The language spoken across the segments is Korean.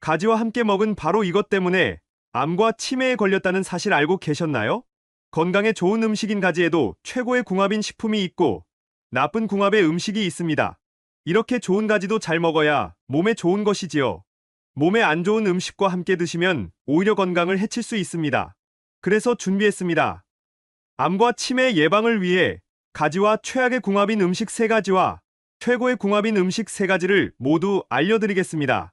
가지와 함께 먹은 바로 이것 때문에 암과 치매에 걸렸다는 사실 알고 계셨나요? 건강에 좋은 음식인 가지에도 최고의 궁합인 식품이 있고 나쁜 궁합의 음식이 있습니다. 이렇게 좋은 가지도 잘 먹어야 몸에 좋은 것이지요. 몸에 안 좋은 음식과 함께 드시면 오히려 건강을 해칠 수 있습니다. 그래서 준비했습니다. 암과 치매 예방을 위해 가지와 최악의 궁합인 음식 3가지와 최고의 궁합인 음식 3가지를 모두 알려드리겠습니다.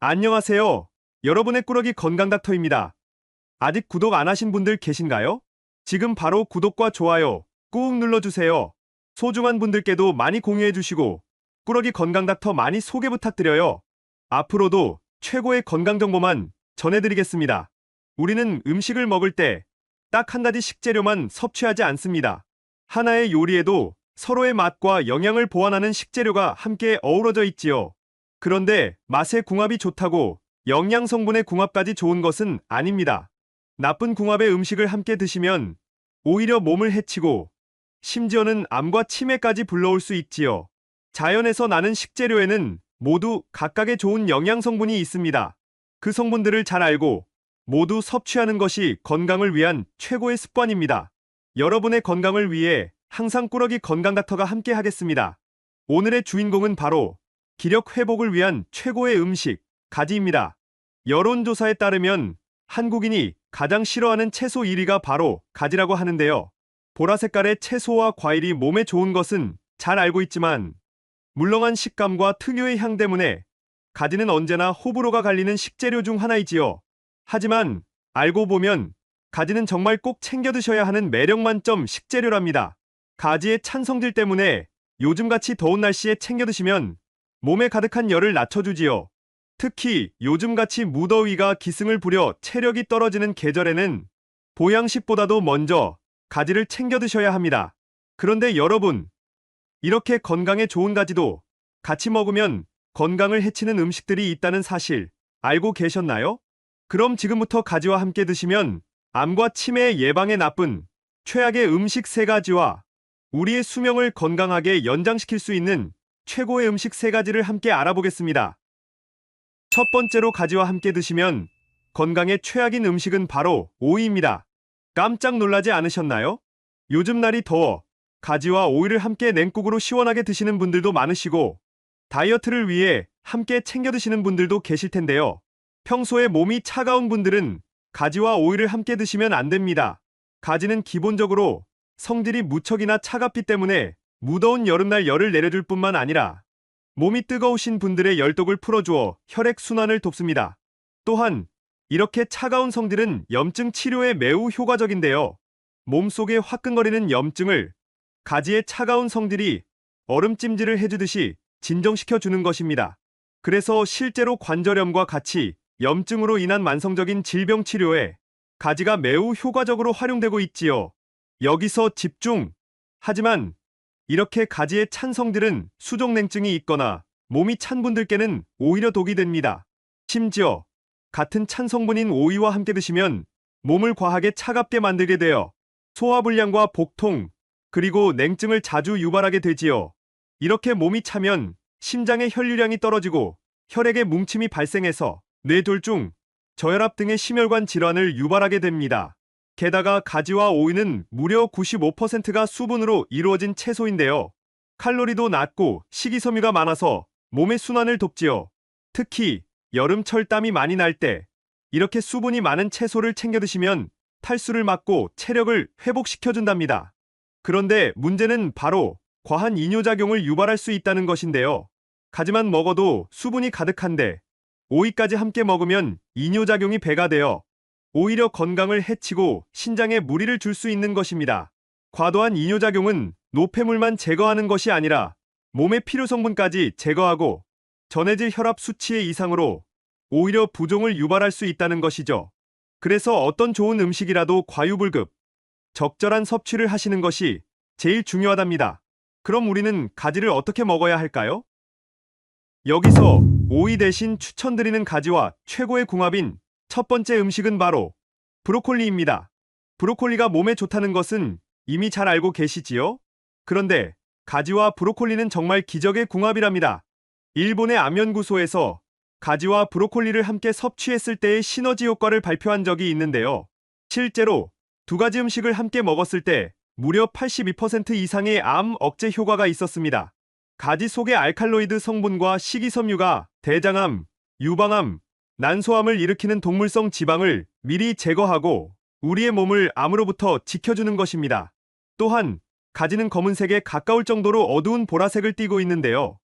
안녕하세요. 여러분의 꾸러기 건강닥터입니다. 아직 구독 안 하신 분들 계신가요? 지금 바로 구독과 좋아요 꾹 눌러주세요. 소중한 분들께도 많이 공유해주시고 꾸러기 건강닥터 많이 소개 부탁드려요. 앞으로도 최고의 건강 정보만 전해드리겠습니다. 우리는 음식을 먹을 때 딱 한 가지 식재료만 섭취하지 않습니다. 하나의 요리에도 서로의 맛과 영양을 보완하는 식재료가 함께 어우러져 있지요. 그런데 맛의 궁합이 좋다고 영양 성분의 궁합까지 좋은 것은 아닙니다. 나쁜 궁합의 음식을 함께 드시면 오히려 몸을 해치고 심지어는 암과 치매까지 불러올 수 있지요. 자연에서 나는 식재료에는 모두 각각의 좋은 영양 성분이 있습니다. 그 성분들을 잘 알고 모두 섭취하는 것이 건강을 위한 최고의 습관입니다. 여러분의 건강을 위해 항상 꾸러기 건강닥터가 함께 하겠습니다. 오늘의 주인공은 바로 기력 회복을 위한 최고의 음식, 가지입니다. 여론조사에 따르면 한국인이 가장 싫어하는 채소 1위가 바로 가지라고 하는데요. 보라 색깔의 채소와 과일이 몸에 좋은 것은 잘 알고 있지만 물렁한 식감과 특유의 향 때문에 가지는 언제나 호불호가 갈리는 식재료 중 하나이지요. 하지만 알고 보면 가지는 정말 꼭 챙겨 드셔야 하는 매력 만점 식재료랍니다. 가지의 찬 성질 때문에 요즘같이 더운 날씨에 챙겨 드시면 몸에 가득한 열을 낮춰주지요. 특히 요즘같이 무더위가 기승을 부려 체력이 떨어지는 계절에는 보양식보다도 먼저 가지를 챙겨 드셔야 합니다. 그런데 여러분, 이렇게 건강에 좋은 가지도 같이 먹으면 건강을 해치는 음식들이 있다는 사실 알고 계셨나요? 그럼 지금부터 가지와 함께 드시면 암과 치매 예방에 나쁜 최악의 음식 3가지와 우리의 수명을 건강하게 연장시킬 수 있는 최고의 음식 3가지를 함께 알아보겠습니다. 첫 번째로 가지와 함께 드시면 건강에 최악인 음식은 바로 오이입니다. 깜짝 놀라지 않으셨나요? 요즘 날이 더워 가지와 오이를 함께 냉국으로 시원하게 드시는 분들도 많으시고 다이어트를 위해 함께 챙겨 드시는 분들도 계실 텐데요. 평소에 몸이 차가운 분들은 가지와 오이를 함께 드시면 안 됩니다. 가지는 기본적으로 성질이 무척이나 차갑기 때문에 무더운 여름날 열을 내려줄 뿐만 아니라 몸이 뜨거우신 분들의 열독을 풀어주어 혈액순환을 돕습니다. 또한 이렇게 차가운 성질은 염증 치료에 매우 효과적인데요. 몸속에 화끈거리는 염증을 가지의 차가운 성질이 얼음찜질을 해주듯이 진정시켜주는 것입니다. 그래서 실제로 관절염과 같이 염증으로 인한 만성적인 질병 치료에 가지가 매우 효과적으로 활용되고 있지요. 여기서 집중! 하지만 이렇게 가지의 찬 성질은 수족냉증이 있거나 몸이 찬 분들께는 오히려 독이 됩니다. 심지어 같은 찬 성분인 오이와 함께 드시면 몸을 과하게 차갑게 만들게 되어 소화불량과 복통, 그리고 냉증을 자주 유발하게 되지요. 이렇게 몸이 차면 심장의 혈류량이 떨어지고 혈액의 뭉침이 발생해서 뇌졸중, 저혈압 등의 심혈관 질환을 유발하게 됩니다. 게다가 가지와 오이는 무려 95%가 수분으로 이루어진 채소인데요. 칼로리도 낮고 식이섬유가 많아서 몸의 순환을 돕지요. 특히 여름철 땀이 많이 날 때 이렇게 수분이 많은 채소를 챙겨 드시면 탈수를 막고 체력을 회복시켜준답니다. 그런데 문제는 바로 과한 이뇨작용을 유발할 수 있다는 것인데요. 가지만 먹어도 수분이 가득한데 오이까지 함께 먹으면 이뇨작용이 배가 되어 오히려 건강을 해치고 신장에 무리를 줄 수 있는 것입니다. 과도한 이뇨작용은 노폐물만 제거하는 것이 아니라 몸의 필요 성분까지 제거하고 전해질 혈압 수치의 이상으로 오히려 부종을 유발할 수 있다는 것이죠. 그래서 어떤 좋은 음식이라도 과유불급, 적절한 섭취를 하시는 것이 제일 중요하답니다. 그럼 우리는 가지를 어떻게 먹어야 할까요? 여기서 오이 대신 추천드리는 가지와 최고의 궁합인 첫 번째 음식은 바로 브로콜리입니다. 브로콜리가 몸에 좋다는 것은 이미 잘 알고 계시지요? 그런데 가지와 브로콜리는 정말 기적의 궁합이랍니다. 일본의 암연구소에서 가지와 브로콜리를 함께 섭취했을 때의 시너지 효과를 발표한 적이 있는데요. 실제로 두 가지 음식을 함께 먹었을 때 무려 82% 이상의 암 억제 효과가 있었습니다. 가지 속의 알칼로이드 성분과 식이섬유가 대장암, 유방암, 난소암을 일으키는 동물성 지방을 미리 제거하고 우리의 몸을 암으로부터 지켜주는 것입니다. 또한 가지는 검은색에 가까울 정도로 어두운 보라색을 띠고 있는데요.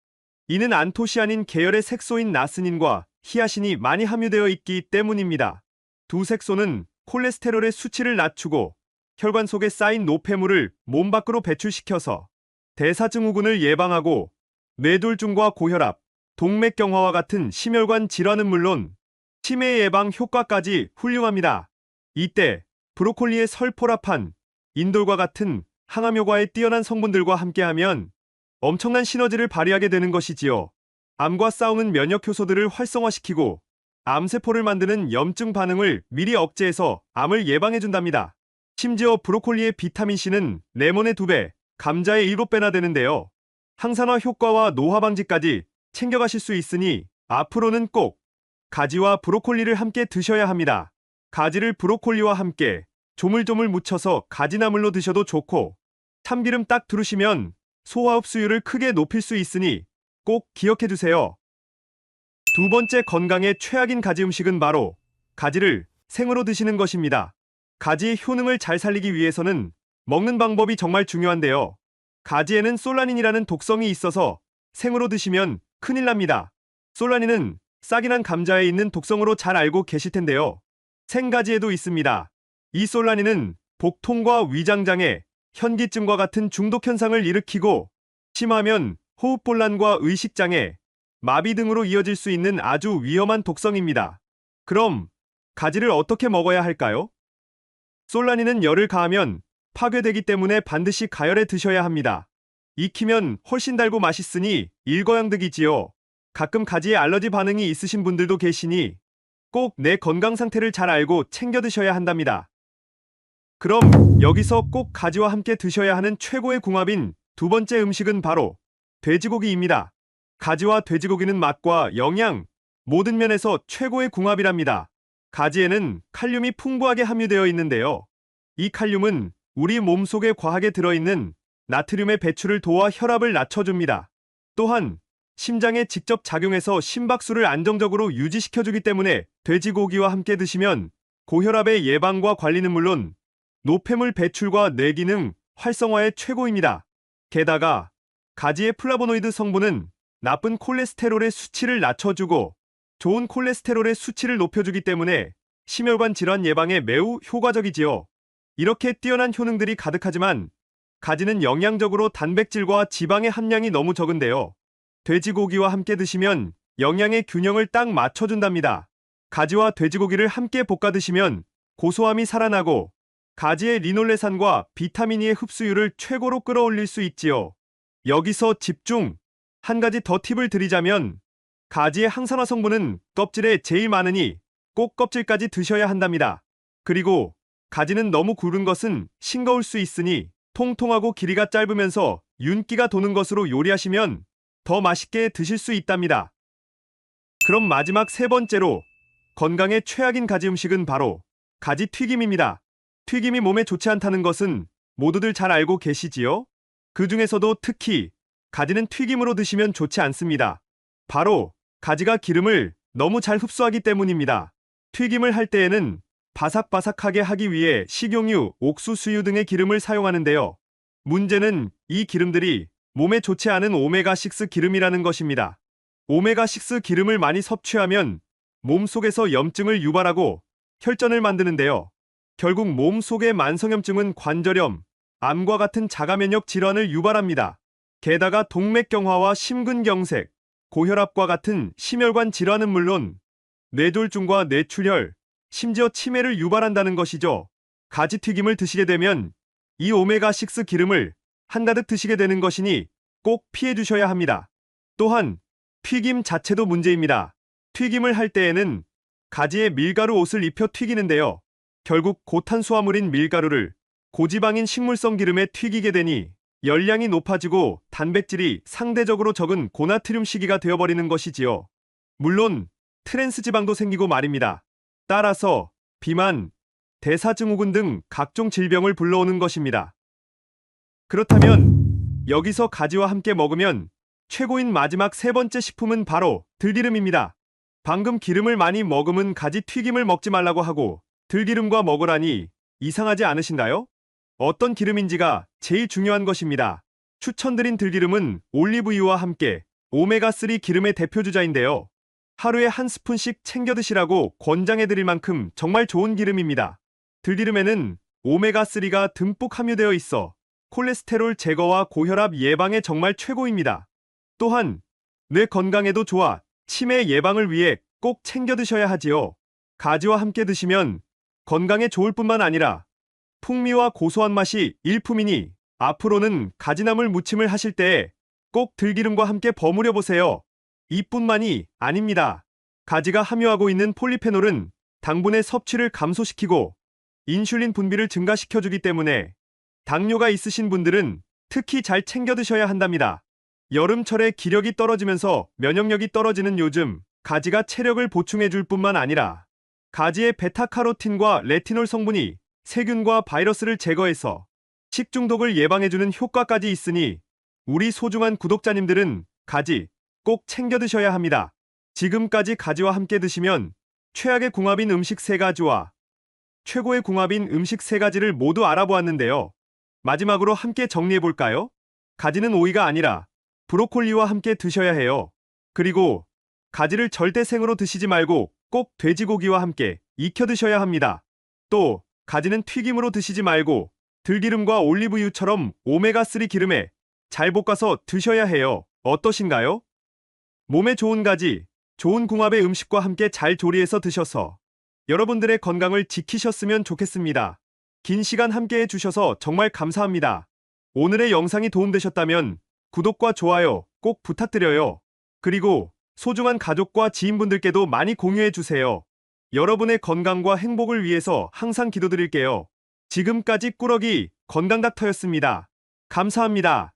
이는 안토시아닌 계열의 색소인 나스닌과 히아신이 많이 함유되어 있기 때문입니다. 두 색소는 콜레스테롤의 수치를 낮추고 혈관 속에 쌓인 노폐물을 몸 밖으로 배출시켜서 대사증후군을 예방하고 뇌졸중과 고혈압, 동맥경화와 같은 심혈관 질환은 물론 치매 예방 효과까지 훌륭합니다. 이때 브로콜리의 설포라판, 인돌과 같은 항암 효과의 뛰어난 성분들과 함께하면 엄청난 시너지를 발휘하게 되는 것이지요. 암과 싸우는 면역 효소들을 활성화시키고 암세포를 만드는 염증 반응을 미리 억제해서 암을 예방해준답니다. 심지어 브로콜리의 비타민C는 레몬의 2배, 감자의 7배나 되는데요. 항산화 효과와 노화 방지까지 챙겨가실 수 있으니 앞으로는 꼭 가지와 브로콜리를 함께 드셔야 합니다. 가지를 브로콜리와 함께 조물조물 묻혀서 가지나물로 드셔도 좋고 참기름 딱 두르시면 소화 흡수율을 크게 높일 수 있으니 꼭 기억해두세요. 두 번째 건강에 최악인 가지 음식은 바로 가지를 생으로 드시는 것입니다. 가지의 효능을 잘 살리기 위해서는 먹는 방법이 정말 중요한데요. 가지에는 솔라닌이라는 독성이 있어서 생으로 드시면 큰일 납니다. 솔라닌은 싹이 난 감자에 있는 독성으로 잘 알고 계실 텐데요. 생가지에도 있습니다. 이 솔라닌은 복통과 위장장애, 현기증과 같은 중독 현상을 일으키고 심하면 호흡곤란과 의식장애, 마비 등으로 이어질 수 있는 아주 위험한 독성입니다. 그럼 가지를 어떻게 먹어야 할까요? 솔라닌은 열을 가하면 파괴되기 때문에 반드시 가열해 드셔야 합니다. 익히면 훨씬 달고 맛있으니 일거양득이지요. 가끔 가지에 알러지 반응이 있으신 분들도 계시니 꼭 내 건강 상태를 잘 알고 챙겨 드셔야 한답니다. 그럼 여기서 꼭 가지와 함께 드셔야 하는 최고의 궁합인 두 번째 음식은 바로 돼지고기입니다. 가지와 돼지고기는 맛과 영양, 모든 면에서 최고의 궁합이랍니다. 가지에는 칼륨이 풍부하게 함유되어 있는데요. 이 칼륨은 우리 몸속에 과하게 들어있는 나트륨의 배출을 도와 혈압을 낮춰줍니다. 또한 심장에 직접 작용해서 심박수를 안정적으로 유지시켜주기 때문에 돼지고기와 함께 드시면 고혈압의 예방과 관리는 물론 노폐물 배출과 뇌기능 활성화에 최고입니다. 게다가 가지의 플라보노이드 성분은 나쁜 콜레스테롤의 수치를 낮춰주고 좋은 콜레스테롤의 수치를 높여주기 때문에 심혈관 질환 예방에 매우 효과적이지요. 이렇게 뛰어난 효능들이 가득하지만 가지는 영양적으로 단백질과 지방의 함량이 너무 적은데요. 돼지고기와 함께 드시면 영양의 균형을 딱 맞춰준답니다. 가지와 돼지고기를 함께 볶아 드시면 고소함이 살아나고 가지의 리놀레산과 비타민E의 흡수율을 최고로 끌어올릴 수 있지요. 여기서 집중! 한 가지 더 팁을 드리자면 가지의 항산화 성분은 껍질에 제일 많으니 꼭 껍질까지 드셔야 한답니다. 그리고 가지는 너무 구른 것은 싱거울 수 있으니 통통하고 길이가 짧으면서 윤기가 도는 것으로 요리하시면 더 맛있게 드실 수 있답니다. 그럼 마지막 세 번째로 건강에 최악인 가지 음식은 바로 가지 튀김입니다. 튀김이 몸에 좋지 않다는 것은 모두들 잘 알고 계시지요? 그 중에서도 특히 가지는 튀김으로 드시면 좋지 않습니다. 바로 가지가 기름을 너무 잘 흡수하기 때문입니다. 튀김을 할 때에는 바삭바삭하게 하기 위해 식용유, 옥수수유 등의 기름을 사용하는데요. 문제는 이 기름들이 몸에 좋지 않은 오메가6 기름이라는 것입니다. 오메가6 기름을 많이 섭취하면 몸속에서 염증을 유발하고 혈전을 만드는데요. 결국 몸속의 만성염증은 관절염, 암과 같은 자가면역 질환을 유발합니다. 게다가 동맥경화와 심근경색, 고혈압과 같은 심혈관 질환은 물론 뇌졸중과 뇌출혈, 심지어 치매를 유발한다는 것이죠. 가지튀김을 드시게 되면 이 오메가6 기름을 한가득 드시게 되는 것이니 꼭 피해 주셔야 합니다. 또한 튀김 자체도 문제입니다. 튀김을 할 때에는 가지에 밀가루 옷을 입혀 튀기는데요. 결국 고탄수화물인 밀가루를 고지방인 식물성 기름에 튀기게 되니 열량이 높아지고 단백질이 상대적으로 적은 고나트륨 시기가 되어버리는 것이지요. 물론 트랜스 지방도 생기고 말입니다. 따라서 비만, 대사증후군 등 각종 질병을 불러오는 것입니다. 그렇다면 여기서 가지와 함께 먹으면 최고인 마지막 세 번째 식품은 바로 들기름입니다. 방금 기름을 많이 머금은 가지 튀김을 먹지 말라고 하고 들기름과 먹으라니 이상하지 않으신가요? 어떤 기름인지가 제일 중요한 것입니다. 추천드린 들기름은 올리브유와 함께 오메가3 기름의 대표 주자인데요. 하루에 한 스푼씩 챙겨 드시라고 권장해드릴 만큼 정말 좋은 기름입니다. 들기름에는 오메가3가 듬뿍 함유되어 있어 콜레스테롤 제거와 고혈압 예방에 정말 최고입니다. 또한 뇌 건강에도 좋아 치매 예방을 위해 꼭 챙겨 드셔야 하지요. 가지와 함께 드시면 건강에 좋을 뿐만 아니라 풍미와 고소한 맛이 일품이니 앞으로는 가지나물 무침을 하실 때 꼭 들기름과 함께 버무려 보세요. 이뿐만이 아닙니다. 가지가 함유하고 있는 폴리페놀은 당분의 섭취를 감소시키고 인슐린 분비를 증가시켜주기 때문에 당뇨가 있으신 분들은 특히 잘 챙겨 드셔야 한답니다. 여름철에 기력이 떨어지면서 면역력이 떨어지는 요즘 가지가 체력을 보충해줄 뿐만 아니라 가지의 베타카로틴과 레티놀 성분이 세균과 바이러스를 제거해서 식중독을 예방해주는 효과까지 있으니 우리 소중한 구독자님들은 가지 꼭 챙겨 드셔야 합니다. 지금까지 가지와 함께 드시면 최악의 궁합인 음식 3가지와 최고의 궁합인 음식 3가지를 모두 알아보았는데요. 마지막으로 함께 정리해볼까요? 가지는 오이가 아니라 브로콜리와 함께 드셔야 해요. 그리고 가지를 절대 생으로 드시지 말고 꼭 돼지고기와 함께 익혀 드셔야 합니다. 또 가지는 튀김으로 드시지 말고 들기름과 올리브유처럼 오메가3 기름에 잘 볶아서 드셔야 해요. 어떠신가요? 몸에 좋은 가지, 좋은 궁합의 음식과 함께 잘 조리해서 드셔서 여러분들의 건강을 지키셨으면 좋겠습니다. 긴 시간 함께 해주셔서 정말 감사합니다. 오늘의 영상이 도움되셨다면 구독과 좋아요 꼭 부탁드려요. 그리고 소중한 가족과 지인분들께도 많이 공유해주세요. 여러분의 건강과 행복을 위해서 항상 기도드릴게요. 지금까지 꾸러기 건강닥터였습니다. 감사합니다.